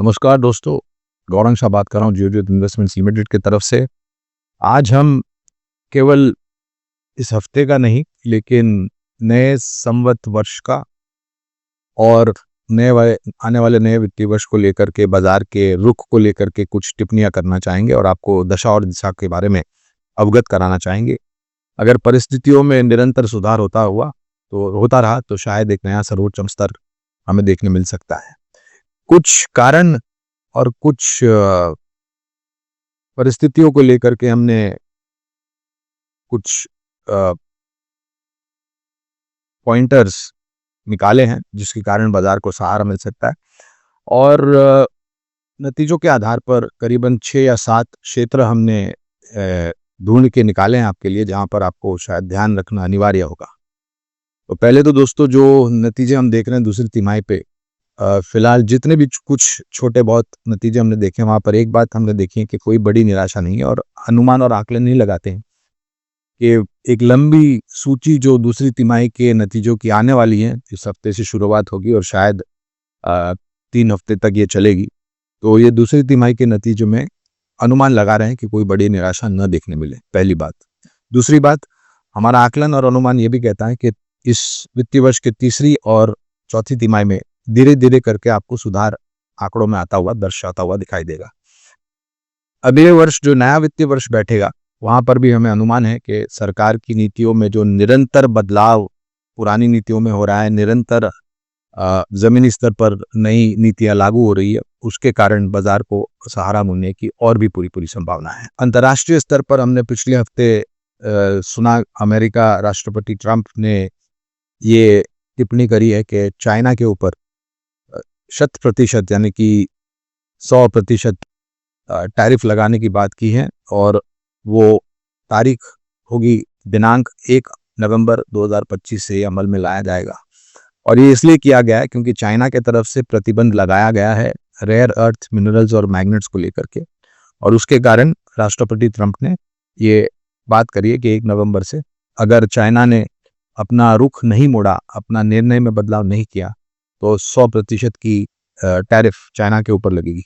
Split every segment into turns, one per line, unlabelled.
नमस्कार दोस्तों, गौरंग शाह बात कर रहा हूँ जियोजित इन्वेस्टमेंट्स लिमिटेड की तरफ से। आज हम केवल इस हफ्ते का नहीं लेकिन नए संवत वर्ष का और आने वाले नए वित्तीय वर्ष को लेकर के बाजार के रुख को लेकर के कुछ टिप्पणियां करना चाहेंगे और आपको दशा और दिशा के बारे में अवगत कराना चाहेंगे। अगर परिस्थितियों में निरंतर सुधार होता रहा तो शायद एक नया सर्वोच्च स्तर हमें देखने मिल सकता है। कुछ कारण और कुछ परिस्थितियों को लेकर के हमने कुछ पॉइंटर्स निकाले हैं जिसके कारण बाजार को सहारा मिल सकता है और नतीजों के आधार पर करीबन 6 या 7 क्षेत्र हमने ढूंढ के निकाले हैं आपके लिए, जहां पर आपको शायद ध्यान रखना अनिवार्य होगा। तो पहले तो दोस्तों जो नतीजे हम देख रहे हैं दूसरी तिमाही पे, फिलहाल जितने भी कुछ छोटे बहुत नतीजे हमने देखे वहां पर एक बात हमने देखी है कि कोई बड़ी निराशा नहीं है और अनुमान और आकलन नहीं लगाते हैं कि एक लंबी सूची जो दूसरी तिमाही के नतीजों की आने वाली है, इस हफ्ते से शुरुआत होगी और शायद 3 हफ्ते तक ये चलेगी। तो ये दूसरी तिमाही के नतीजों में अनुमान लगा रहे हैं कि कोई बड़ी निराशा न देखने मिले, पहली बात। दूसरी बात, हमारा आकलन और अनुमान ये भी कहता है कि इस वित्तीय वर्ष के तीसरी और चौथी तिमाही में धीरे धीरे करके आपको सुधार आंकड़ों में दर्शाता हुआ दिखाई देगा। अगले वर्ष जो नया वित्तीय वर्ष बैठेगा वहां पर भी हमें अनुमान है कि सरकार की नीतियों में जो निरंतर बदलाव पुरानी नीतियों में हो रहा है, निरंतर जमीनी स्तर पर नई नीतियां लागू हो रही है, उसके कारण बाजार को सहारा मिलने की और भी पूरी संभावना है। अंतर्राष्ट्रीय स्तर पर हमने पिछले हफ्ते सुना, अमेरिका राष्ट्रपति ट्रंप ने ये टिप्पणी करी है कि चाइना के ऊपर 100% यानी कि 100% टैरिफ लगाने की बात की है और वो तारीख होगी दिनांक 1 नवंबर 2025 से अमल में लाया जाएगा। और ये इसलिए किया गया है क्योंकि चाइना के तरफ से प्रतिबंध लगाया गया है रेयर अर्थ मिनरल्स और मैग्नेट्स को लेकर के, और उसके कारण राष्ट्रपति ट्रंप ने ये बात करी है कि 1 नवंबर से अगर चाइना ने अपना रुख नहीं मोड़ा, अपना निर्णय में बदलाव नहीं किया, तो 100% की टैरिफ चाइना के ऊपर लगेगी।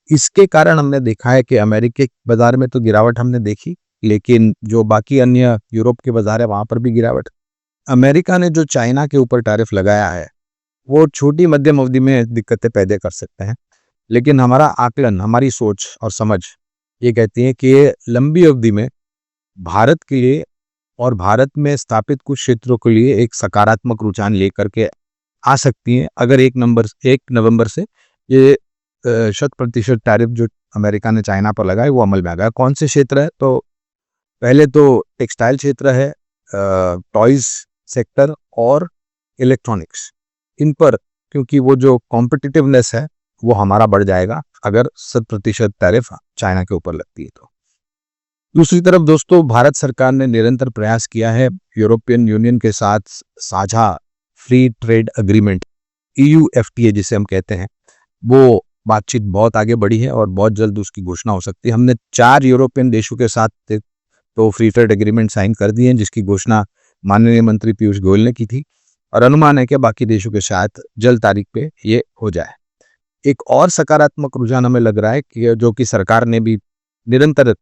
इसके कारण हमने देखा है कि अमेरिकी बाजार में तो गिरावट हमने देखी, लेकिन जो बाकी अन्य यूरोप के बाजार है वहां पर भी गिरावट। अमेरिका ने जो चाइना के ऊपर टैरिफ लगाया है वो छोटी मध्यम अवधि में दिक्कतें पैदा कर सकते हैं, लेकिन हमारा आकलन, हमारी सोच और समझ ये कहती है कि ये लंबी अवधि में भारत के लिए और भारत में स्थापित कुछ क्षेत्रों के लिए एक सकारात्मक रुझान लेकर के आ सकती है अगर 1 नवंबर से ये 100% टैरिफ जो अमेरिका ने चाइना पर लगाए वो अमल में आ गया। कौन से क्षेत्र है? तो पहले तो टेक्सटाइल क्षेत्र है, टॉयज सेक्टर और इलेक्ट्रॉनिक्स, इन पर, क्योंकि वो जो कॉम्पिटिटिवनेस है वो हमारा बढ़ जाएगा अगर 100% टैरिफ चाइना के ऊपर लगती है तो। दूसरी तरफ दोस्तों, भारत सरकार ने निरंतर प्रयास किया है यूरोपियन यूनियन के साथ साझा फ्री ट्रेड एग्रीमेंट EUFTA जिसे हम कहते हैं, वो बातचीत बहुत आगे बढ़ी है और बहुत जल्द उसकी घोषणा हो सकती है। हमने 4 यूरोपियन देशों के साथ तो फ्री ट्रेड एग्रीमेंट साइन कर दिए हैं, जिसकी घोषणा माननीय मंत्री पीयूष गोयल ने की थी और अनुमान है कि बाकी देशों के साथ जल्द तारीख पे ये हो जाए। एक और सकारात्मक रुझान हमें लग रहा है कि जो कि सरकार ने भी निरंतर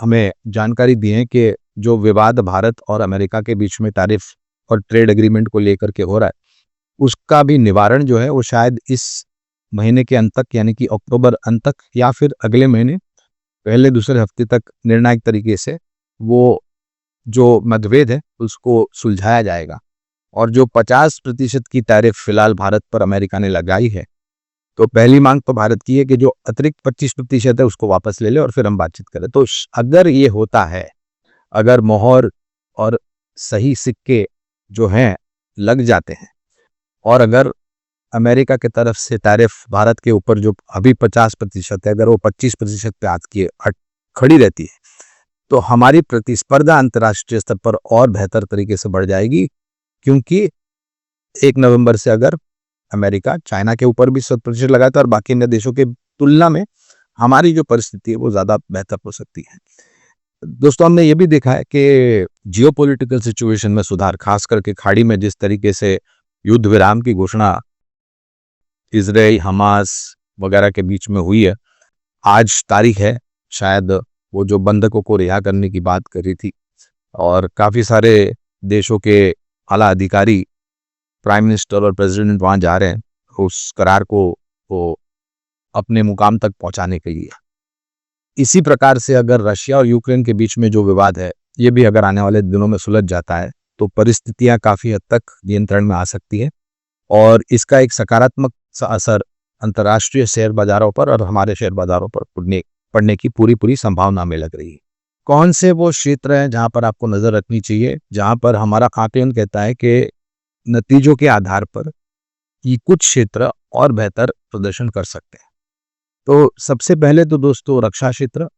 हमें जानकारी दी है कि जो विवाद भारत और अमेरिका के बीच में टैरिफ और ट्रेड एग्रीमेंट को लेकर के हो रहा है, उसका भी निवारण जो है वो शायद इस महीने के अंत तक, यानी कि अक्टूबर अंत तक या फिर अगले महीने पहले दूसरे हफ्ते तक निर्णायक तरीके से वो जो मतभेद है उसको सुलझाया जाएगा। और जो 50% की टैरिफ फिलहाल भारत पर अमेरिका ने लगाई है, तो पहली मांग तो भारत की है कि जो अतिरिक्त 25% है उसको वापस ले ले और फिर हम बातचीत करें। तो अगर ये होता है, अगर मोहर और सही सिक्के जो हैं लग जाते हैं और अगर अमेरिका की तरफ से टैरिफ भारत के ऊपर जो अभी 50% है, अगर वो 25% पे आके खड़ी रहती है, तो हमारी प्रतिस्पर्धा अंतर्राष्ट्रीय स्तर पर और बेहतर तरीके से बढ़ जाएगी, क्योंकि 1 नवंबर से अगर अमेरिका चाइना के ऊपर भी 100% लगाता है और बाकी अन्य देशों के तुलना में हमारी जो परिस्थिति है वो ज्यादा बेहतर हो सकती है। दोस्तों, हमने ये भी देखा है कि जियोपॉलिटिकल सिचुएशन में सुधार, खास करके खाड़ी में जिस तरीके से युद्ध विराम की घोषणा इजराइल, हमास, वगैरह के बीच में हुई है। आज तारीख है, शायद वो जो बंधकों को रिहा करने की बात करी थी, और काफ़ी सारे देशों के आला अधिकारी, प्राइम मिनिस्टर और प्रेसिडेंट वहाँ जा रहे हैं उस करार को अपने मुकाम तक पहुंचाने के लिए। इसी प्रकार से अगर रशिया और यूक्रेन के बीच में जो विवाद है, ये भी अगर आने वाले दिनों में सुलझ जाता है तो परिस्थितियां काफ़ी हद तक नियंत्रण में आ सकती है, और इसका एक सकारात्मक सा असर अंतर्राष्ट्रीय शेयर बाजारों पर और हमारे शेयर बाजारों पर पड़ने की पूरी पूरी संभावना में लग रही है। कौन से वो क्षेत्र हैं जहां पर आपको नजर रखनी चाहिए, जहां पर हमारा आकलन कहता है कि नतीजों के आधार पर ये कुछ क्षेत्र और बेहतर प्रदर्शन कर सकते हैं? तो सबसे पहले तो दोस्तों रक्षा क्षेत्र,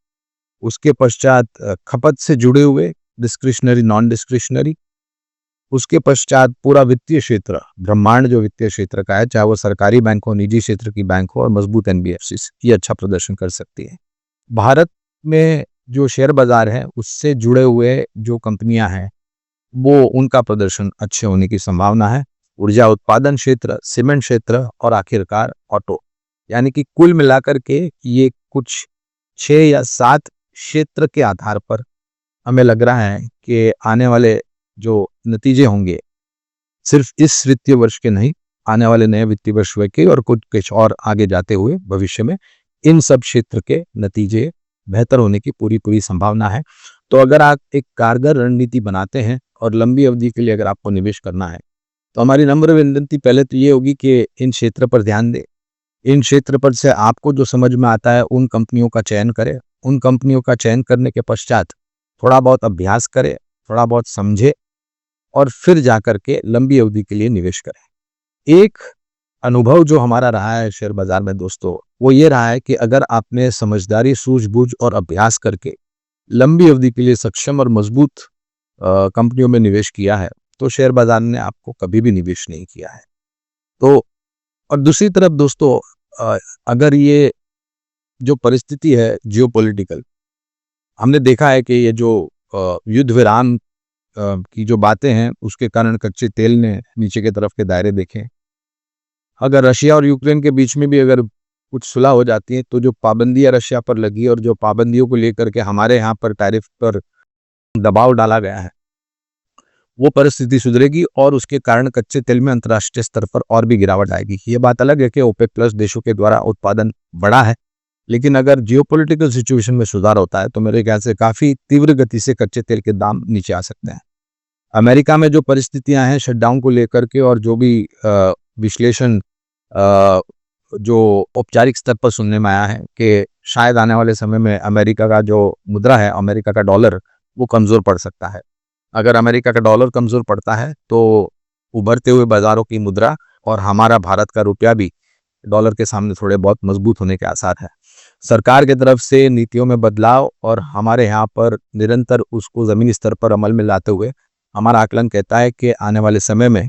उसके पश्चात खपत से जुड़े हुए डिस्क्रिशनरी, नॉन डिस्क्रिशनरी, उसके पश्चात पूरा वित्तीय क्षेत्र, ब्रह्मांड जो वित्तीय क्षेत्र का है, चाहे वो सरकारी बैंक हो, निजी क्षेत्र की बैंक हो, और मजबूत एनबीएफसी, ये अच्छा प्रदर्शन कर सकती है। भारत में जो शेयर बाजार है उससे जुड़े हुए जो कंपनियां हैं वो उनका प्रदर्शन अच्छे होने की संभावना है। ऊर्जा उत्पादन क्षेत्र, सीमेंट क्षेत्र और आखिरकार ऑटो, यानी कि कुल मिलाकर के ये कुछ 6 या 7 क्षेत्र के आधार पर हमें लग रहा है कि आने वाले जो नतीजे होंगे सिर्फ इस वित्तीय वर्ष के नहीं, आने वाले नए वित्तीय वर्ष के और कुछ और आगे जाते हुए भविष्य में इन सब क्षेत्र के नतीजे बेहतर होने की पूरी पूरी संभावना है। तो अगर आप एक कारगर रणनीति बनाते हैं और लंबी अवधि के लिए अगर आपको निवेश करना है, तो हमारी नम्र विनती पहले तो ये होगी कि इन क्षेत्र पर ध्यान दें। इन क्षेत्र पर से आपको जो समझ में आता है उन कंपनियों का चयन करें। उन कंपनियों का चयन करने के पश्चात थोड़ा बहुत अभ्यास करें, थोड़ा बहुत समझे, और फिर जाकर के लंबी अवधि के लिए निवेश करें। एक अनुभव जो हमारा रहा है शेयर बाजार में दोस्तों, वो ये रहा है कि अगर आपने समझदारी, सूझबूझ और अभ्यास करके लंबी अवधि के लिए सक्षम और मजबूत कंपनियों में निवेश किया है, तो शेयर बाजार ने आपको कभी भी निवेश नहीं किया है। तो और दूसरी तरफ दोस्तों, अगर ये जो परिस्थिति है जियोपॉलिटिकल, हमने देखा है कि ये जो युद्ध विराम की जो बातें हैं उसके कारण कच्चे तेल ने नीचे की तरफ के दायरे देखे। अगर रशिया और यूक्रेन के बीच में भी अगर कुछ सुलह हो जाती है, तो जो पाबंदियां रशिया पर लगी और जो पाबंदियों को लेकर के हमारे यहाँ पर टैरिफ पर दबाव डाला गया है, वो परिस्थिति सुधरेगी और उसके कारण कच्चे तेल में अंतर्राष्ट्रीय स्तर पर और भी गिरावट आएगी। ये बात अलग है कि ओपेक प्लस देशों के द्वारा उत्पादन बढ़ा है, लेकिन अगर जियोपॉलिटिकल सिचुएशन में सुधार होता है तो मेरे ख्याल से काफी तीव्र गति से कच्चे तेल के दाम नीचे आ सकते हैं। अमेरिका में जो परिस्थितियां हैं शटडाउन को लेकर के, और जो भी विश्लेषण जो औपचारिक स्तर पर सुनने में आया है कि शायद आने वाले समय में अमेरिका का जो मुद्रा है, अमेरिका का डॉलर, वो कमजोर पड़ सकता है। अगर अमेरिका का डॉलर कमजोर पड़ता है तो उभरते हुए बाजारों की मुद्रा और हमारा भारत का रुपया भी डॉलर के सामने थोड़े बहुत मजबूत होने के आसार है। सरकार की तरफ से नीतियों में बदलाव और हमारे यहाँ पर निरंतर उसको जमीनी स्तर पर अमल में लाते हुए हमारा आकलन कहता है कि आने वाले समय में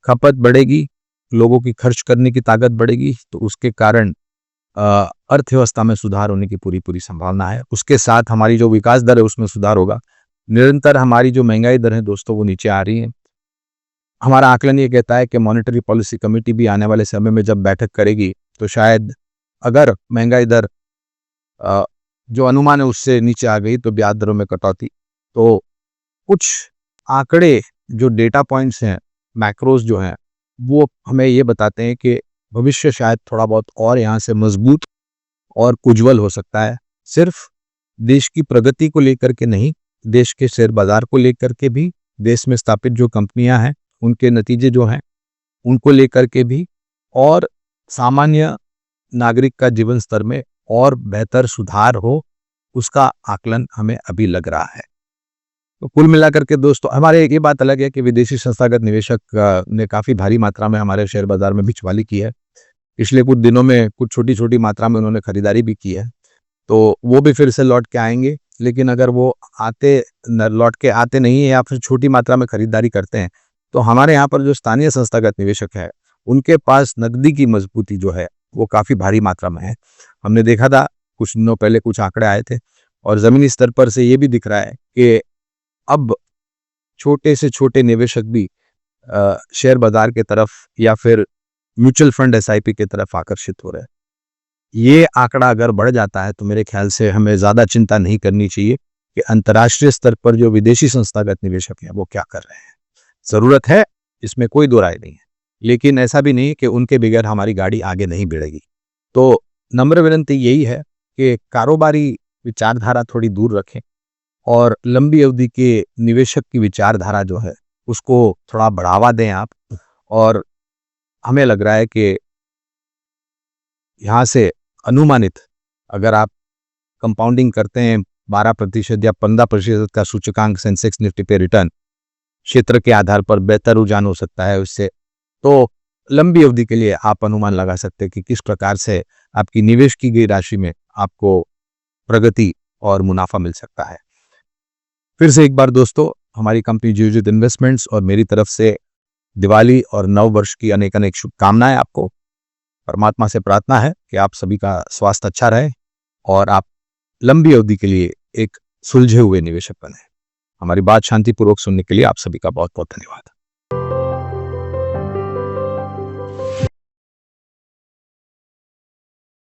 खपत बढ़ेगी, लोगों की खर्च करने की ताकत बढ़ेगी, तो उसके कारण अर्थव्यवस्था में सुधार होने की पूरी पूरी संभावना है। उसके साथ हमारी जो विकास दर है उसमें सुधार होगा। निरंतर हमारी जो महंगाई दर है दोस्तों वो नीचे आ रही है। हमारा आकलन ये कहता है कि मॉनेटरी पॉलिसी कमेटी भी आने वाले समय में जब बैठक करेगी तो शायद अगर महंगाई दर जो अनुमान है उससे नीचे आ गई तो ब्याज दरों में कटौती। तो कुछ आंकड़े जो डेटा पॉइंट्स हैं, मैक्रोज जो हैं, वो हमें ये बताते हैं कि भविष्य शायद थोड़ा बहुत और यहाँ से मजबूत और उज्ज्वल हो सकता है। सिर्फ देश की प्रगति को लेकर के नहीं, देश के शेयर बाजार को लेकर के भी, देश में स्थापित जो कंपनियां हैं उनके नतीजे जो हैं उनको लेकर के भी, और सामान्य नागरिक का जीवन स्तर में और बेहतर सुधार हो, उसका आकलन हमें अभी लग रहा है। तो कुल मिलाकर के दोस्तों हमारे ये बात अलग है कि विदेशी संस्थागत निवेशक ने काफ़ी भारी मात्रा में हमारे शेयर बाजार में बिचवाली की है। पिछले कुछ दिनों में कुछ छोटी छोटी मात्रा में उन्होंने खरीदारी भी की है, तो वो भी फिर से लौट के आएंगे। लेकिन अगर वो लौट के आते नहीं है या फिर छोटी मात्रा में खरीदारी करते हैं, तो हमारे यहाँ पर जो स्थानीय संस्थागत निवेशक है उनके पास नकदी की मजबूती जो है वो काफ़ी भारी मात्रा में है। हमने देखा था कुछ दिनों पहले कुछ आंकड़े आए थे, और ज़मीनी स्तर पर से ये भी दिख रहा है कि अब छोटे से छोटे निवेशक भी शेयर बाजार के तरफ या फिर म्यूचुअल फंड एसआईपी की तरफ आकर्षित हो रहे हैं। ये आंकड़ा अगर बढ़ जाता है तो मेरे ख्याल से हमें ज़्यादा चिंता नहीं करनी चाहिए कि अंतर्राष्ट्रीय स्तर पर जो विदेशी संस्थागत निवेशक हैं वो क्या कर रहे हैं। ज़रूरत है, इसमें कोई दो राय नहीं है, लेकिन ऐसा भी नहीं कि उनके बगैर हमारी गाड़ी आगे नहीं बढ़ेगी। तो नम्र विनती यही है कि कारोबारी विचारधारा थोड़ी दूर रखें और लंबी अवधि के निवेशक की विचारधारा जो है उसको थोड़ा बढ़ावा दें आप। और हमें लग रहा है कि यहाँ से अनुमानित अगर आप कंपाउंडिंग करते हैं 12% या 15% का सूचकांक सेंसेक्स निफ्टी पे रिटर्न, क्षेत्र के आधार पर बेहतर रुझान हो सकता है उससे। तो लंबी अवधि के लिए आप अनुमान लगा सकते हैं कि किस प्रकार से आपकी निवेश की गई राशि में आपको प्रगति और मुनाफा मिल सकता है। फिर से एक बार दोस्तों, हमारी कंपनी जियोजित इन्वेस्टमेंट्स और मेरी तरफ से दिवाली और नव वर्ष की अनेक अनेक शुभकामनाएं आपको। परमात्मा से प्रार्थना है कि आप सभी का स्वास्थ्य अच्छा रहे और आप लंबी अवधि के लिए एक सुलझे हुए निवेशक बने। हमारी बात शांतिपूर्वक सुनने के लिए आप सभी का बहुत बहुत धन्यवाद।